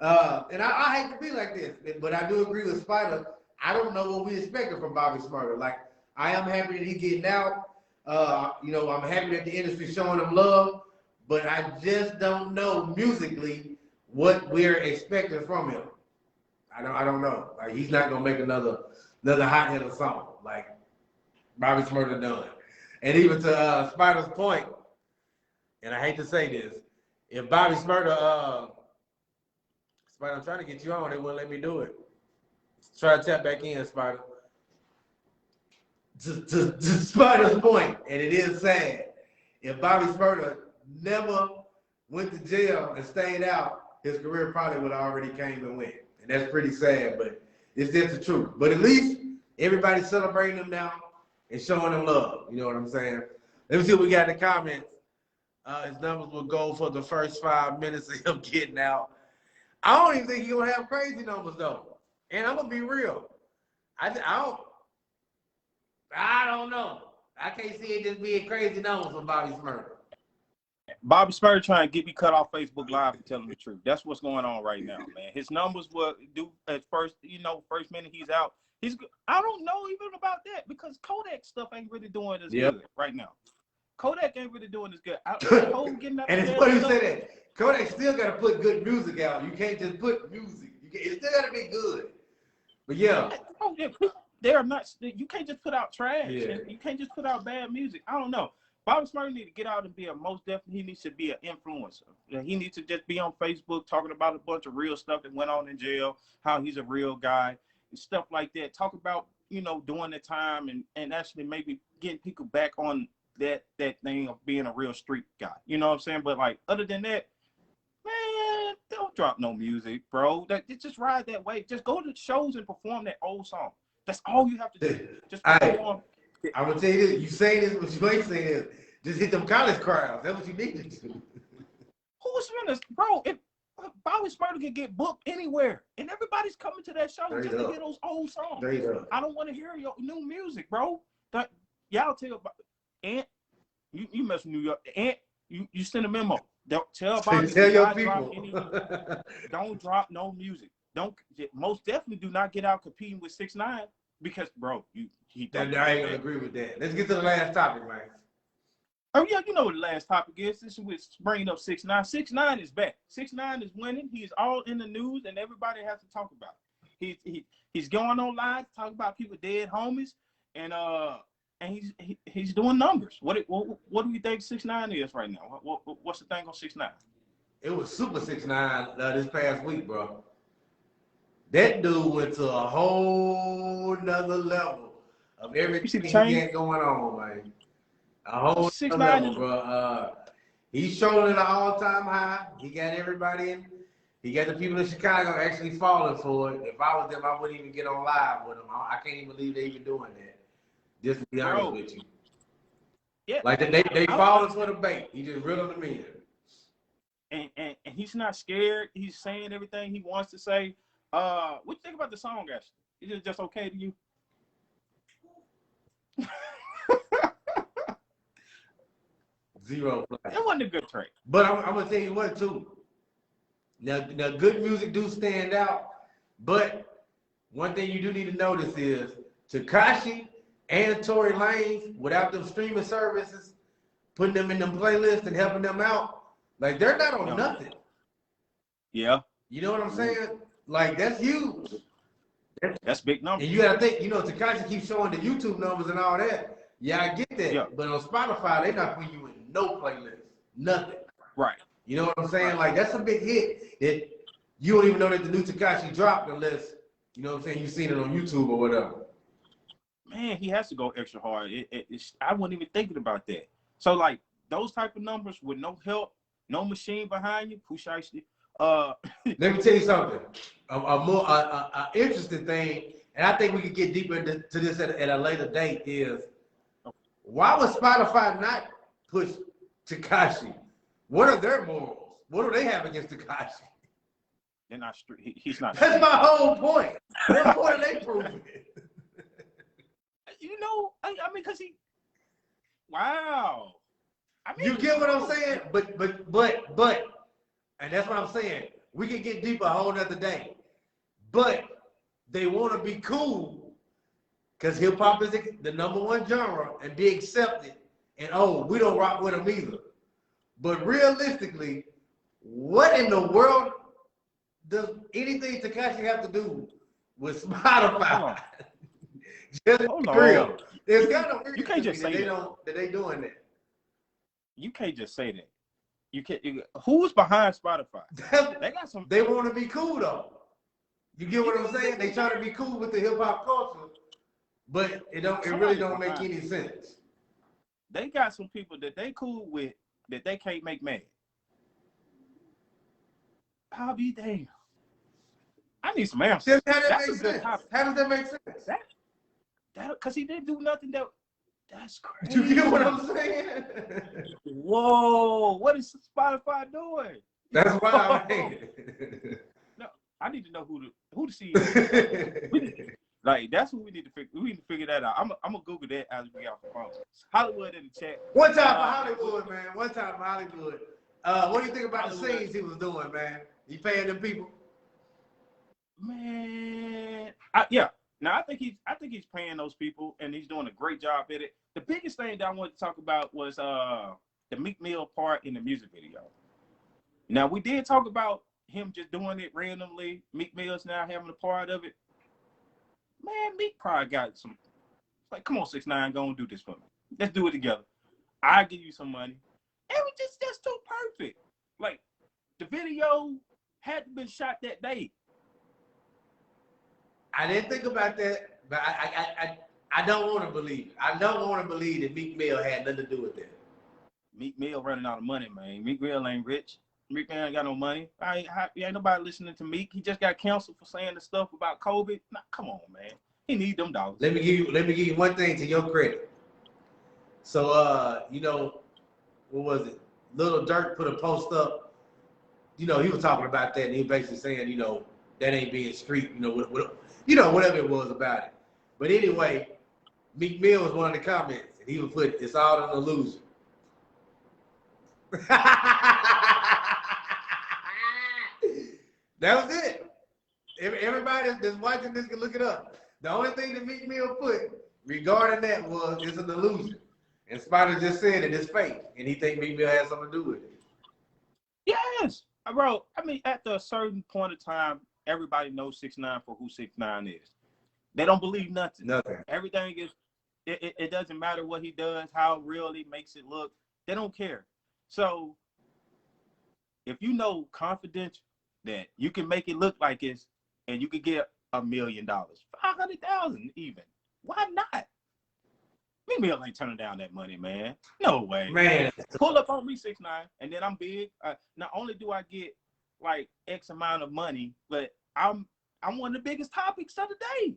And I hate to be like this, but I do agree with Spida. I don't know what we expected from Bobby Shmurda. Like, I am happy that he's getting out. You know, I'm happy that the industry's showing him love, but I just don't know musically what we're expecting from him. I don't know. Like, he's not gonna make another hot hitter song like Bobby Shmurda done. And even to Spida's point, and I hate to say this, if Bobby Shmurda, Spida, I'm trying to get you on, they wouldn't let me do it. Try to tap back in, Spida. To Spida's point, and it is sad, if Bobby Shmurda never went to jail and stayed out, his career probably would have already came and went. And that's pretty sad, but it's just the truth. But at least everybody's celebrating him now and showing him love. You know what I'm saying? Let me see what we got in the comments. His numbers will go for the first 5 minutes of him getting out. I don't even think he's going to have crazy numbers, though. And I'm going to be real. I don't know. I can't see it just being crazy numbers for Bobby Shmurda. Bobby Shmurda trying to get me cut off Facebook Live for telling the truth. That's what's going on right now, man. His numbers will do at first, you know, first minute he's out. I don't know even about that because Kodak stuff ain't really doing as good right now. Kodak ain't really doing as good. And it's funny you say that. Kodak still got to put good music out. You can't just put music. It still got to be good. But yeah. They're not. You can't just put out trash. Yeah. You can't just put out bad music. I don't know. Bobby Shmurda need to get out and be most definitely. He needs to be an influencer. He needs to just be on Facebook talking about a bunch of real stuff that went on in jail, how he's a real guy, and stuff like that. Talk about, you know, doing the time and actually maybe getting people back on that thing of being a real street guy. You know what I'm saying? But like other than that, man, don't drop no music, bro. Just ride that way. Just go to shows and perform that old song. That's all you have to do. Just perform. I'm gonna tell you this. You say this, but you ain't saying this. Just hit them college crowds. That's what you need to do. Who's gonna, bro? If Bobby Shmurda can get booked anywhere, and everybody's coming to that show just to hear those old songs. I don't want to hear your new music, bro. Y'all tell Ant, you mess with New York. Ant, you send a memo. Don't tell Bobby. Tell your people. Don't drop no music. Most definitely do not get out competing with 6ix9ine because, bro, I ain't gonna agree with that. Let's get to the last topic, man. Oh yeah, you know what the last topic is. This is bringing up 6ix9ine. 6ix9ine is back. 6ix9ine is winning. He's all in the news, and everybody has to talk about it. He's going on live to talk about people dead homies, and he's doing numbers. What do you think 6ix9ine is right now? What's the thing on 6ix9ine? It was Super 6ix9ine this past week, bro. That dude went to a whole nother level of everything he got going on, man. A whole nother level, bro. He's showing it an all-time high. He got everybody in. He got the people in Chicago actually falling for it. If I was them, I wouldn't even get on live with them. I can't even believe they even doing that. Just to be honest with you. Yeah. Like they falling for the bait. He just reeled them in. And he's not scared. He's saying everything he wants to say. What do you think about the song, actually? Is it just okay to you? Zero. It wasn't a good track. But I'm gonna tell you what too. Now good music do stand out, but one thing you do need to notice is Takeshi and Tory Lanez, without them streaming services, putting them in them playlists and helping them out, like they're not on nothing. Yeah. You know what I'm saying? Like, that's huge. That's big numbers. And you gotta think, you know, Takeshi keeps showing the YouTube numbers and all that. Yeah, I get that. Yeah. But on Spotify, they're not putting you in no playlist. Nothing. Right. You know what I'm saying? Right. Like, that's a big hit that you don't even know that the new Takeshi dropped unless, you know what I'm saying, you've seen it on YouTube or whatever. Man, he has to go extra hard. I wasn't even thinking about that. So, like, those type of numbers with no help, no machine behind you, let me tell you something. A more interesting thing, and I think we could get deeper into this at a later date, is why would Spotify not push Takeshi? What are their morals? What do they have against Takeshi? They're not street. He's not. That's my whole point. What point are they proving? you know, I mean, because he, wow. I mean, you get what I'm saying? But, and that's what I'm saying. We can get deeper a whole nother day. But they want to be cool because hip hop is the #1 genre and be accepted. And we don't rock with them either. But realistically, what in the world does anything Takeshi have to do with Spotify? Just hold real. on. It's kind of weird you can't just say that they doing that. You can't just say that. You can't. Who's behind Spotify? They got some. They want to be cool though. You get what I'm saying? They try to be cool with the hip hop culture, but it really don't make any sense. They got some people that they cool with that they can't make mad. I'll be damned. I need some answers. How does that make sense? That because he didn't do nothing that's crazy. You get what I'm saying? Whoa, what is Spotify doing? That's why I hate it. No, I need to know who the CEO. Like that's who we need to figure. We need to figure that out. I'm gonna Google that as we get off the phone. Hollywood in the chat. One time for Hollywood, man. One time for Hollywood. What do you think about the scenes he was doing, man? You paying them people? Man, yeah. Now I think he's paying those people, and he's doing a great job at it. The biggest thing that I wanted to talk about was the Meek Mill part in the music video. Now we did talk about him just doing it randomly. Meek Mill's now having a part of it. Man, Meek probably got some. Like, come on, 6ix9ine, go and do this for me. Let's do it together. I'll give you some money. It was just too perfect. Like the video had to been shot that day. I didn't think about that, but I don't want to believe. I don't want to believe that Meek Mill had nothing to do with that. Meek Mill running out of money, man. Meek Mill ain't rich. Meek Mill ain't got no money. Ain't nobody listening to Meek. He just got canceled for saying the stuff about COVID. Nah, come on, man. He need them dollars. Let me give you one thing to your credit. So you know, what was it? Lil Durk put a post up. You know, he was talking about that, and he was basically saying, you know, that ain't being street. You know, whatever it was about it. But anyway, Meek Mill was one of the comments, and he would put, "It's all an illusion." That was it. Everybody that's watching this can look it up. The only thing that Meek Mill put regarding that was, "It's an illusion." And Spida just said it is fake, and he think Meek Mill has something to do with it. Yes, bro. I mean, at a certain point of time, everybody knows 6ix9ine for who 6ix9ine is. They don't believe nothing. Everything is. It doesn't matter what he does, how real he makes it look. They don't care. So, if you know confidential that you can make it look like it's, and you could get $1 million, 500,000 even. Why not? Meek Mill ain't turning down that money, man. No way. Man. Pull up on me, 6ix9ine, and then I'm big. Not only do I get like X amount of money, but I'm one of the biggest topics of the day.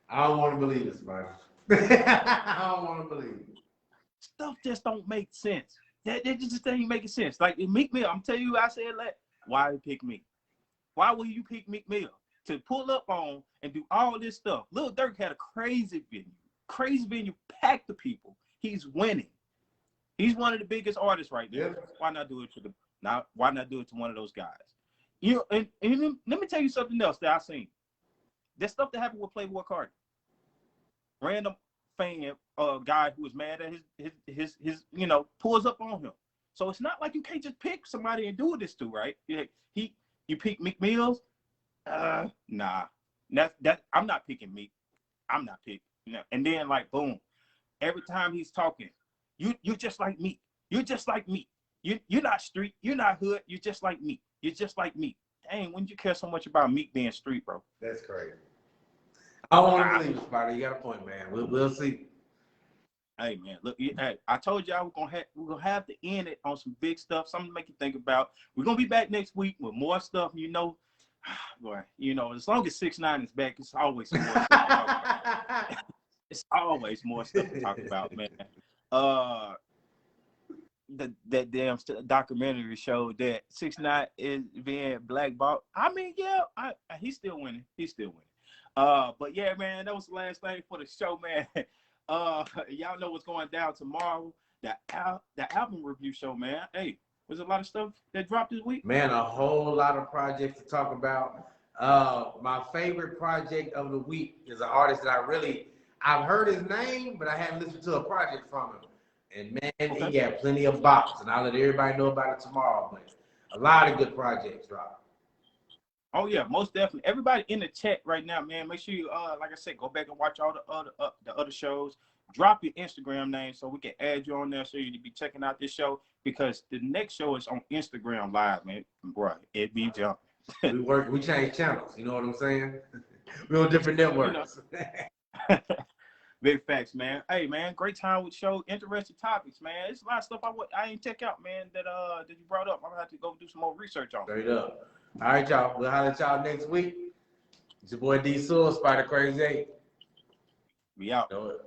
I don't want to believe this, man. I don't want to believe it. Stuff just don't make sense. That just ain't making sense. Like Meek Mill, I'm telling you, I said, why you pick me? Why will you pick Meek Mill to pull up on and do all this stuff? Lil Durk had a crazy venue, packed of people. He's winning. He's one of the biggest artists right now. Yeah. Why not do it to why not do it to one of those guys? You know, and let me tell you something else that I seen. That stuff that happened with Playboy Cardi. Random fan, guy who was mad at his you know, pulls up on him. So it's not like you can't just pick somebody and do this to, right? You pick Meek Mills? Nah. That I'm not picking Meek. I'm not picking. You know, and then like boom, every time he's talking, you're just like me. You're just like me. You're not street. You're not hood. You're just like me. You're just like me. Dang, when did you care so much about Meek being street, bro? That's crazy. I don't want to believe it, Spida. You got a point, man. We'll see. Hey, man, look, hey, I told y'all we're gonna have to end it on some big stuff, something to make you think about. We're gonna be back next week with more stuff. You know, boy, you know, as long as 6ix9ine is back, it's always more stuff to talk about. It's always more stuff to talk about, man. That damn documentary showed that 6ix9ine is being blackballed. I mean, yeah, he's still winning. He's still winning. But yeah, man, that was the last thing for the show, man. Y'all know what's going down tomorrow. The album review show, man. Hey, there's a lot of stuff that dropped this week. Man, a whole lot of projects to talk about. My favorite project of the week is an artist that I've heard his name, but I haven't listened to a project from him. And man, he got plenty of bops, and I'll let everybody know about it tomorrow. But a lot of good projects drop. Oh yeah, most definitely. Everybody in the chat right now, man. Make sure you, like I said, go back and watch all the other shows. Drop your Instagram name so we can add you on there, so you to be checking out this show, because the next show is on Instagram Live, man. Bro, it be jumping. We change channels. You know what I'm saying? We're on different networks. You know. Big facts, man. Hey, man, great time with the show. Interesting topics, man. There's a lot of stuff I ain't check out, man, that you brought up. I'm gonna have to go do some more research on. Straight up. All right, y'all. We'll holler at y'all next week. It's your boy D Soul, Spida Crazy 8. We out. Know it.